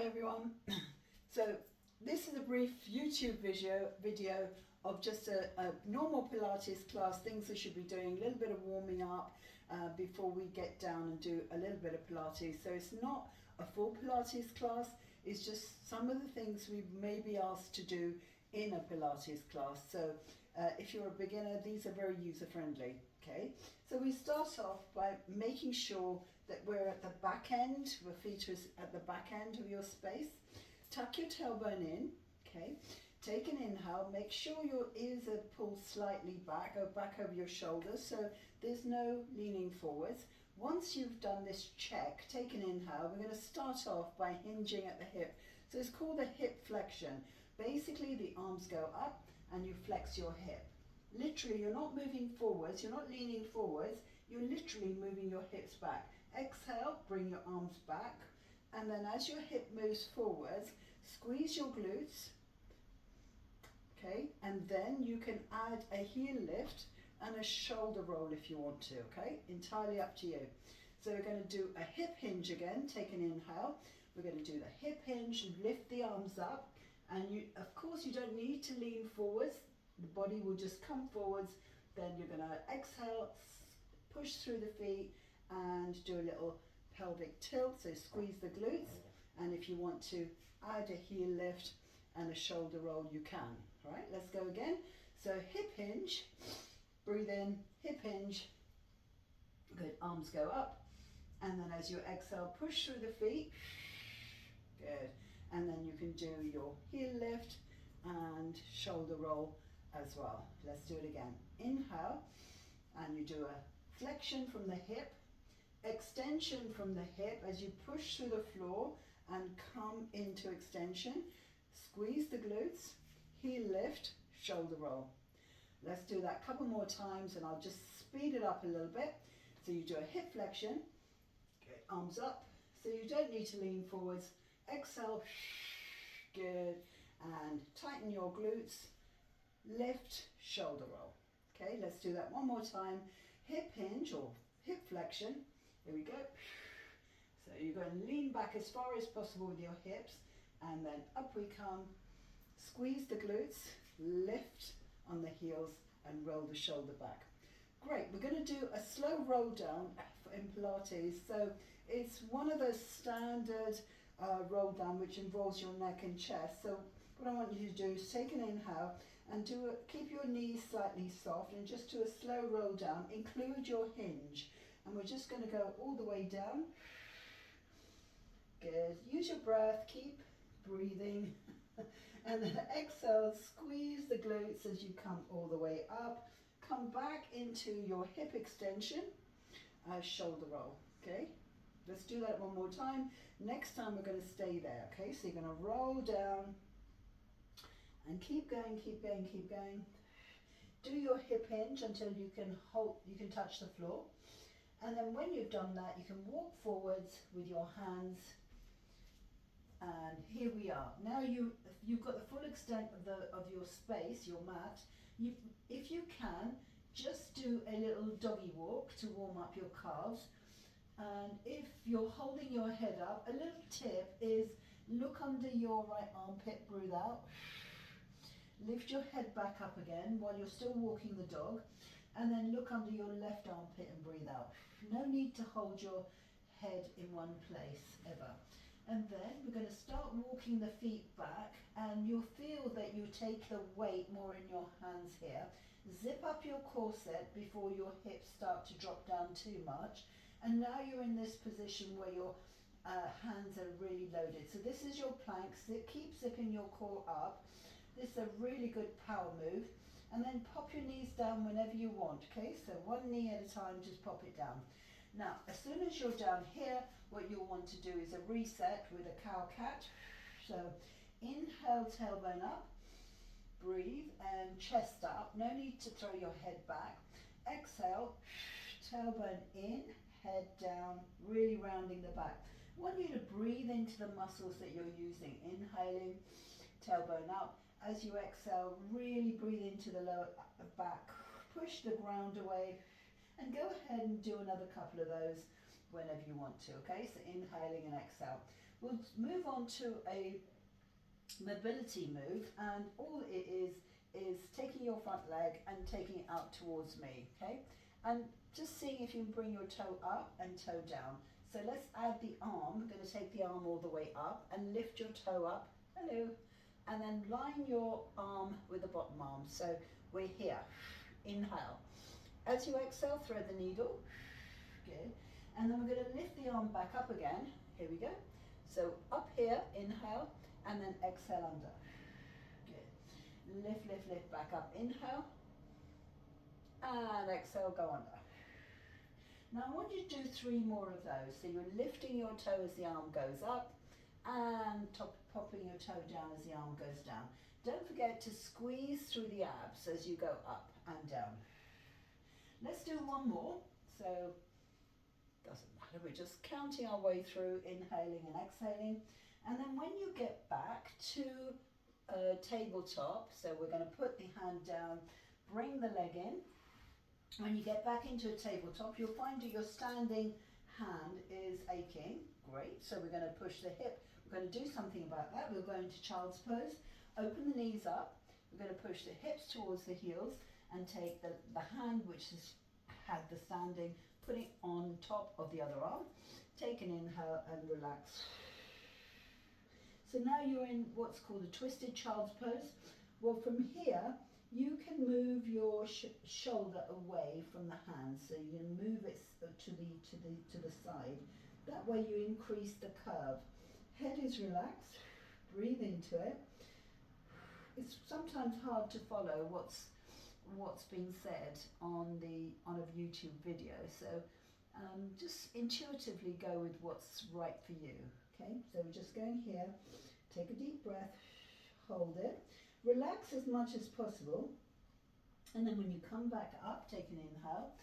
everyone. So this is a brief YouTube video of just a normal Pilates class, things we should be doing, a little bit of warming up before we get down and do a little bit of Pilates. So it's not a full Pilates class, it's just some of the things we may be asked to do in a Pilates class. So if you're a beginner, these are very user friendly. Okay, so we start off by making sure that we're at the back end, the feet is at the back end of your space. Tuck your tailbone in, okay, take an inhale, make sure your ears are pulled slightly back, go back over your shoulders so there's no leaning forwards. Once you've done this check, take an inhale, we're going to start off by hinging at the hip. So it's called a hip flexion. Basically the arms go up and you flex your hip. Literally, you're not moving forwards, you're not leaning forwards, you're literally moving your hips back. Exhale, bring your arms back, and then as your hip moves forwards, squeeze your glutes, okay, and then you can add a heel lift and a shoulder roll if you want to, okay, entirely up to you. So we're going to do a hip hinge again, take an inhale, we're going to do the hip hinge, lift the arms up, and you, of course, you don't need to lean forwards. The body will just come forwards, then you're going to exhale, push through the feet and do a little pelvic tilt, so squeeze the glutes, and if you want to add a heel lift and a shoulder roll, you can. All right, let's go again. So hip hinge, breathe in, hip hinge, good, arms go up, and then as you exhale, push through the feet, good, and then you can do your heel lift and shoulder roll as well. Let's do it again. Inhale, and you do a flexion from the hip, extension from the hip as you push through the floor and come into extension. Squeeze the glutes, heel lift, shoulder roll. Let's do that a couple more times and I'll just speed it up a little bit. So you do a hip flexion, okay, arms up, so you don't need to lean forwards. Exhale, good, and tighten your glutes. Lift, shoulder roll. Okay, let's do that one more time. Hip hinge or hip flexion. Here we go. So you're going to lean back as far as possible with your hips, and then up we come. Squeeze the glutes, lift on the heels, and roll the shoulder back. Great, we're going to do a slow roll down in Pilates. So it's one of those standard roll down which involves your neck and chest. So what I want you to do is take an inhale and keep your knees slightly soft and just do a slow roll down. Include your hinge, and we're just going to go all the way down. Good. Use your breath, keep breathing, and then exhale, squeeze the glutes as you come all the way up. Come back into your hip extension, shoulder roll. Okay, let's do that one more time. Next time we're going to stay there. Okay, so you're going to roll down and keep going, keep going, keep going. Do your hip hinge until you can touch the floor. And then when you've done that, you can walk forwards with your hands. And here we are. Now you've got the full extent of your space, your mat. If you can, just do a little doggy walk to warm up your calves. And if you're holding your head up, a little tip is look under your right armpit, breathe out. Lift your head back up again while you're still walking the dog, and then look under your left armpit and breathe out. No need to hold your head in one place ever. And then we're going to start walking the feet back, and you'll feel that you take the weight more in your hands here. Zip up your corset before your hips start to drop down too much. And now you're in this position where your hands are really loaded. So this is your plank. Keep zipping your core up. This is a really good power move. And then pop your knees down whenever you want, okay? So one knee at a time, just pop it down. Now, as soon as you're down here, what you'll want to do is a reset with a cow-cat. So inhale, tailbone up, breathe, and chest up. No need to throw your head back. Exhale, tailbone in, head down, really rounding the back. I want you to breathe into the muscles that you're using. Inhaling, tailbone up. As you exhale, really breathe into the lower back, push the ground away, and go ahead and do another couple of those whenever you want to, okay? So inhaling and exhale. We'll move on to a mobility move, and all it is taking your front leg and taking it out towards me, okay? And just seeing if you can bring your toe up and toe down. So let's add the arm. We're going to take the arm all the way up and lift your toe up. Hello. And then line your arm with the bottom arm. So we're here. Inhale. As you exhale, thread the needle. Good. And then we're going to lift the arm back up again. Here we go. So up here, inhale, and then exhale under. Good. Lift, lift, lift back up. Inhale. And exhale, go under. Now I want you to do 3 more of those. So you're lifting your toe as the arm goes up and popping your toe down as the arm goes down. Don't forget to squeeze through the abs as you go up and down. Let's do 1 more. So doesn't matter, we're just counting our way through, inhaling and exhaling. And then when you get back to tabletop, so we're going to put the hand down, bring the leg in. When you get back into a tabletop, you'll find that your standing hand is aching. Great, so we're going to push the hip. We're going to do something about that. We'll go into child's pose, open the knees up. We're going to push the hips towards the heels and take the hand which has had the standing, put it on top of the other arm. Take an inhale and relax. So now you're in what's called a twisted child's pose. Well, from here, you can move your shoulder away from the hand, so you can move it to the side. That way you increase the curve. Head is relaxed. Breathe into it. It's sometimes hard to follow what's being said on a YouTube video, so just intuitively go with what's right for you. Okay, so we're just going here. Take a deep breath. Hold it. Relax as much as possible, and then when you come back up, take an inhale,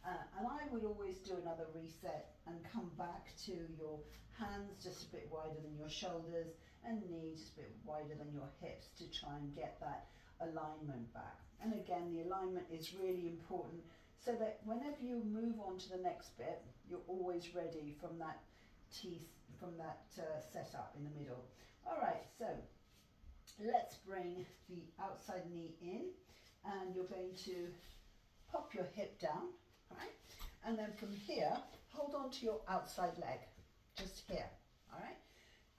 and I would always do another reset and come back to your hands just a bit wider than your shoulders and knees just a bit wider than your hips to try and get that alignment back. And again, the alignment is really important so that whenever you move on to the next bit, you're always ready from that setup in the middle. All right, so let's bring the outside knee in, and you're going to pop your hip down, right? And then from here, hold on to your outside leg, just here, all right?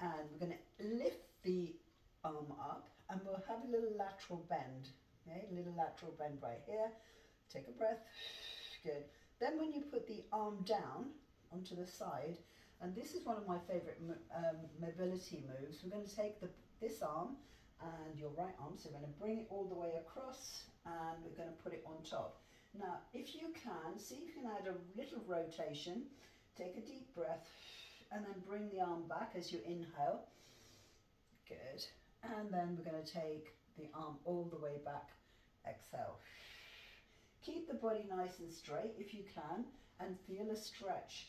And we're going to lift the arm up, and we'll have a little lateral bend, okay? A little lateral bend right here. Take a breath, good. Then when you put the arm down onto the side, and this is one of my favorite mobility moves, we're going to take this arm and your right arm, so we're going to bring it all the way across and we're going to put it on top. Now if you can, see if you can add a little rotation, take a deep breath and then bring the arm back as you inhale, good, and then we're going to take the arm all the way back, exhale. Keep the body nice and straight if you can, and feel a stretch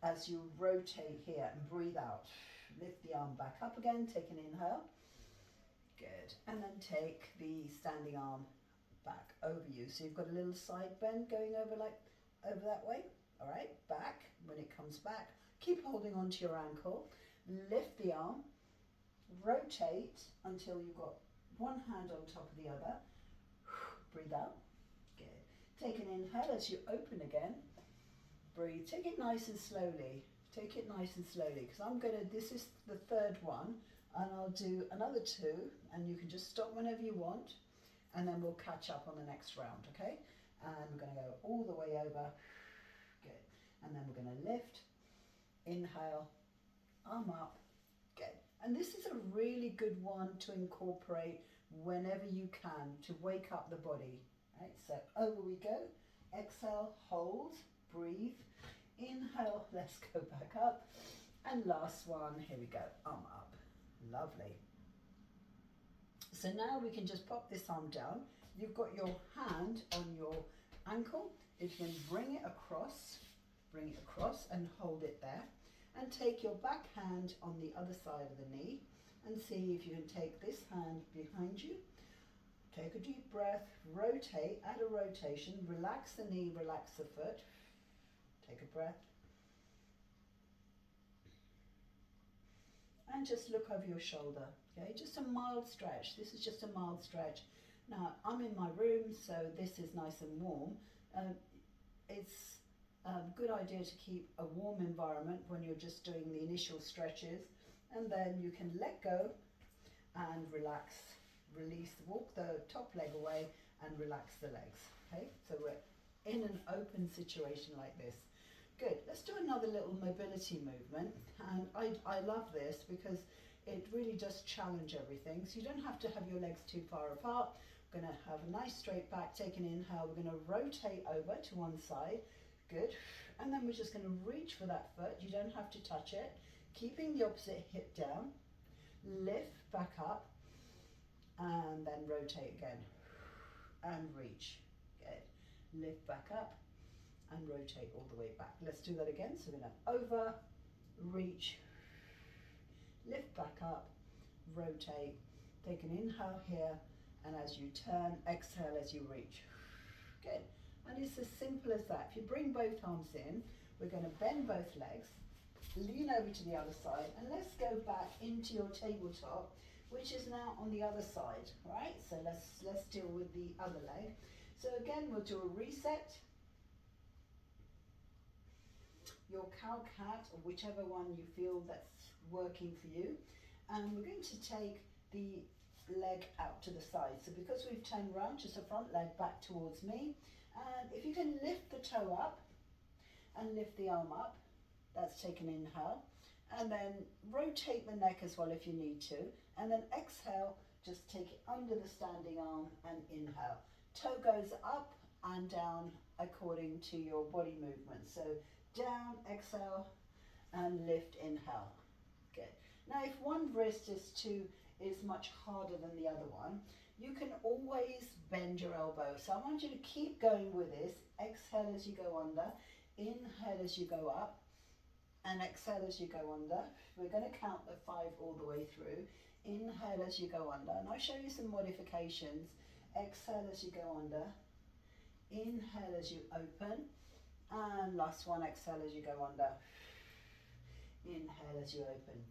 as you rotate here and breathe out. Lift the arm back up again, take an inhale. Good, and then take the standing arm back over you. So you've got a little side bend going over that way. All right, back. When it comes back, keep holding onto your ankle. Lift the arm, rotate until you've got one hand on top of the other. Breathe out. Good. Take an inhale as you open again. Breathe. Take it nice and slowly. Take it nice and slowly, because this is the 3rd one. And I'll do another 2, and you can just stop whenever you want, and then we'll catch up on the next round, okay? And we're going to go all the way over, good. And then we're going to lift, inhale, arm up, good. And this is a really good one to incorporate whenever you can to wake up the body, right? So over we go, exhale, hold, breathe, inhale, let's go back up, and last one, here we go, arm up. Lovely. So now we can just pop this arm down. You've got your hand on your ankle. If you can bring it across and hold it there. And take your back hand on the other side of the knee and see if you can take this hand behind you. Take a deep breath, rotate, add a rotation, relax the knee, relax the foot. Take a breath. and just look over your shoulder. Okay, just a mild stretch. This is just a mild stretch. Now, I'm in my room, so this is nice and warm. It's a good idea to keep a warm environment when you're just doing the initial stretches, and then you can let go and relax, release, walk the top leg away and relax the legs. Okay, so we're in an open situation like this. Good, let's do another little mobility movement, and I love this because it really does challenge everything. So you don't have to have your legs too far apart. We're going to have a nice straight back, take an inhale, we're going to rotate over to one side, good, and then we're just going to reach for that foot. You don't have to touch it, keeping the opposite hip down, lift back up, and then rotate again, and reach, good, lift back up, and rotate all the way back. Let's do that again. So we're going to over, reach, lift back up, rotate, take an inhale here, and as you turn, exhale as you reach. Good. And it's as simple as that. If you bring both arms in, we're going to bend both legs, lean over to the other side, and let's go back into your tabletop, which is now on the other side, right? So let's deal with the other leg. So again, we'll do a reset. Your cow-cat, or whichever one you feel that's working for you. And we're going to take the leg out to the side. So because we've turned round, just the front leg back towards me. And if you can lift the toe up and lift the arm up, that's take an inhale. And then rotate the neck as well if you need to. And then exhale, just take it under the standing arm and inhale. Toe goes up and down according to your body movement. So down, exhale, and lift, inhale. Good. Now if one wrist is much harder than the other one, you can always bend your elbow. So I want you to keep going with this. Exhale as you go under, inhale as you go up, and exhale as you go under. We're going to count the 5 all the way through. Inhale as you go under, and I'll show you some modifications. Exhale as you go under, inhale as you open, and last one, exhale as you go under, inhale as you open.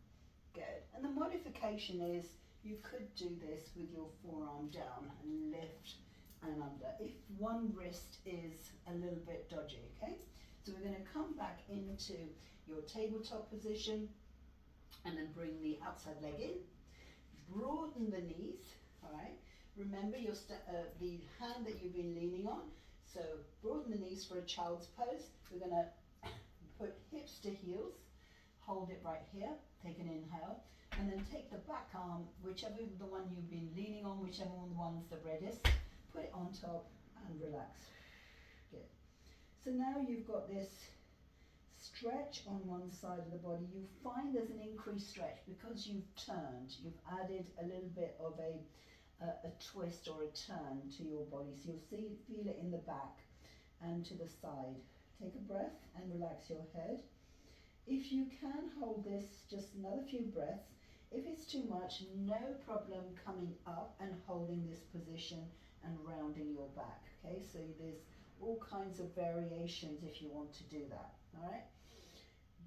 Good. And the modification is you could do this with your forearm down and lift and under if one wrist is a little bit dodgy, okay? So we're going to come back into your tabletop position and then bring the outside leg in, broaden the knees, all right? Remember your the hand that you've been leaning on. So broaden the knees for a child's pose. We're going to put hips to heels, hold it right here, take an inhale, and then take the back arm, whichever the one you've been leaning on, whichever one's the reddest, put it on top and relax. Good. So now you've got this stretch on one side of the body. You find there's an increased stretch because you've turned, you've added a little bit of a twist or a turn to your body. So you'll feel it in the back and to the side. Take a breath and relax your head. If you can hold this just another few breaths. If it's too much, no problem coming up and holding this position and rounding your back. Okay, so there's all kinds of variations if you want to do that. All right,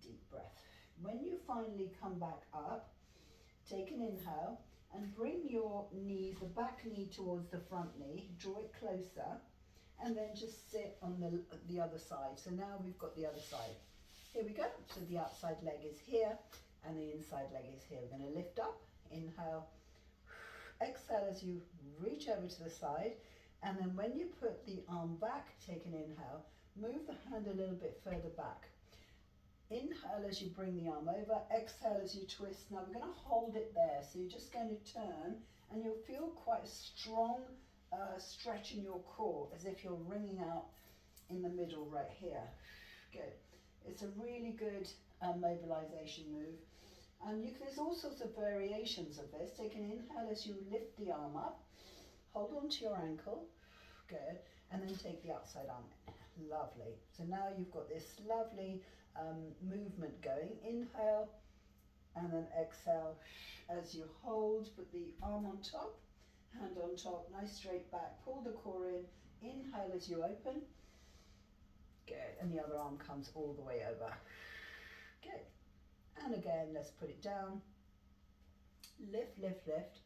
deep breath. When you finally come back up, take an inhale and bring your knees, the back knee towards the front knee, draw it closer, and then just sit on the other side. So now we've got the other side. Here we go. So the outside leg is here and the inside leg is here. We're going to lift up, inhale, exhale as you reach over to the side, and then when you put the arm back, take an inhale, move the hand a little bit further back. Inhale as you bring the arm over, exhale as you twist. Now we're going to hold it there. So you're just going to turn and you'll feel quite a strong stretch in your core as if you're wringing out in the middle right here. Good. It's a really good mobilization move. And there's all sorts of variations of this. Take an inhale as you lift the arm up, hold on to your ankle, good, and then take the outside arm in. Lovely. So now you've got this lovely movement going. Inhale and then exhale as you hold, put the arm on top, hand on top, nice straight back, pull the core in, inhale as you open, good, and the other arm comes all the way over, good, and again let's put it down, Lift, lift, lift.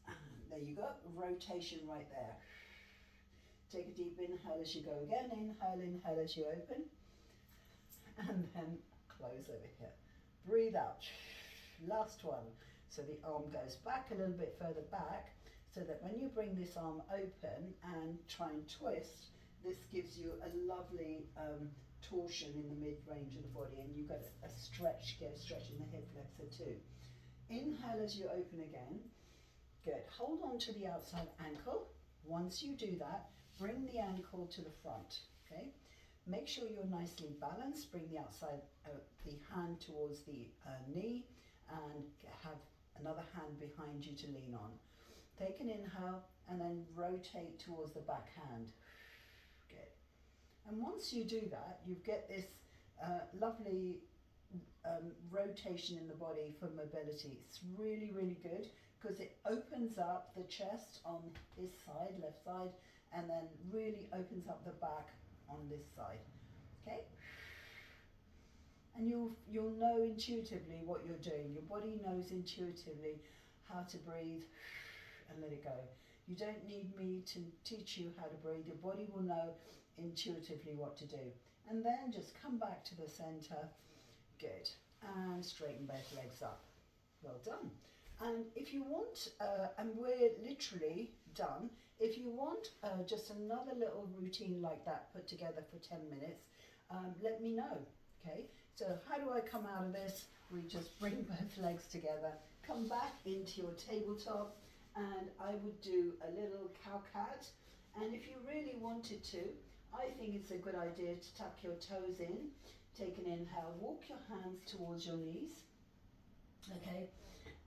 And there you go, rotation right there. Take a deep inhale as you go again. Inhale, inhale as you open. And then close over here. Breathe out. Last one. So the arm goes back a little bit further back, so that when you bring this arm open and try and twist, this gives you a lovely torsion in the mid-range of the body, and you've got a stretch, get a stretch in the hip flexor too. Inhale as you open again. Good. Hold on to the outside ankle. Once you do that, bring the ankle to the front. Okay. Make sure you're nicely balanced. Bring the outside, the hand towards the knee, and have another hand behind you to lean on. Take an inhale and then rotate towards the back hand. Good. And once you do that, you get this lovely rotation in the body for mobility. It's really, really good because it opens up the chest on this side, left side, and then really opens up the back on this side. Okay? And you'll know intuitively what you're doing. Your body knows intuitively how to breathe and let it go. You don't need me to teach you how to breathe. Your body will know intuitively what to do. And then just come back to the center. Good. And straighten both legs up. Well done. And if you want, and we're literally done, if you want just another little routine like that put together for 10 minutes, let me know. Okay, so how do I come out of this? We just bring both legs together, come back into your tabletop, and I would do a little cow-cat. And if you really wanted to, I think it's a good idea to tuck your toes in, take an inhale, walk your hands towards your knees, okay,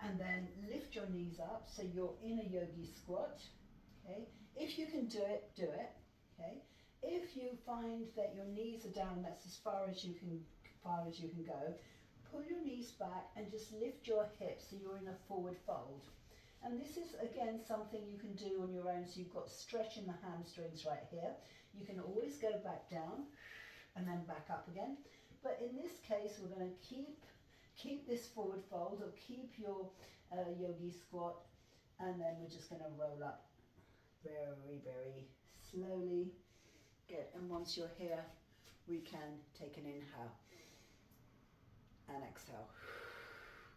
and then lift your knees up so you're in a yogi squat, okay. If you can do it, okay. If you find that your knees are down, that's as far as you can go, pull your knees back and just lift your hips so you're in a forward fold. And this is again something you can do on your own, so you've got stretch in the hamstrings right here. You can always go back down and then back up again. But in this case, we're going to keep this forward fold, or keep your yogi squat, and then we're just going to roll up very, very slowly. Good. And once you're here, we can take an inhale and exhale.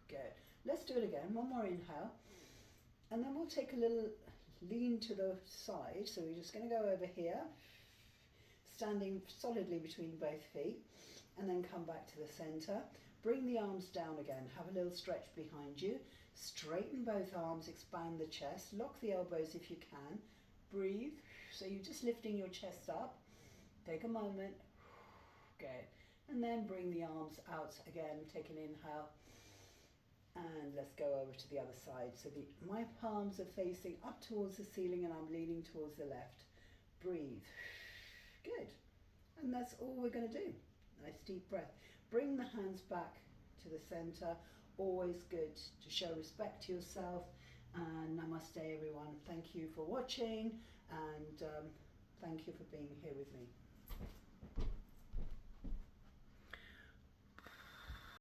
Good. Let's do it again. One more inhale. And then we'll take a little lean to the side. So we're just going to go over here, standing solidly between both feet, and then come back to the center. Bring the arms down again. Have a little stretch behind you. Straighten both arms, expand the chest. Lock the elbows if you can. Breathe. So you're just lifting your chest up. Take a moment. Good. And then bring the arms out again. Take an inhale. And let's go over to the other side. So my palms are facing up towards the ceiling and I'm leaning towards the left. Breathe. Good. And that's all we're going to do. Nice deep breath. Bring the hands back to the center. Always good to show respect to yourself. And namaste everyone. Thank you for watching, and thank you for being here with me.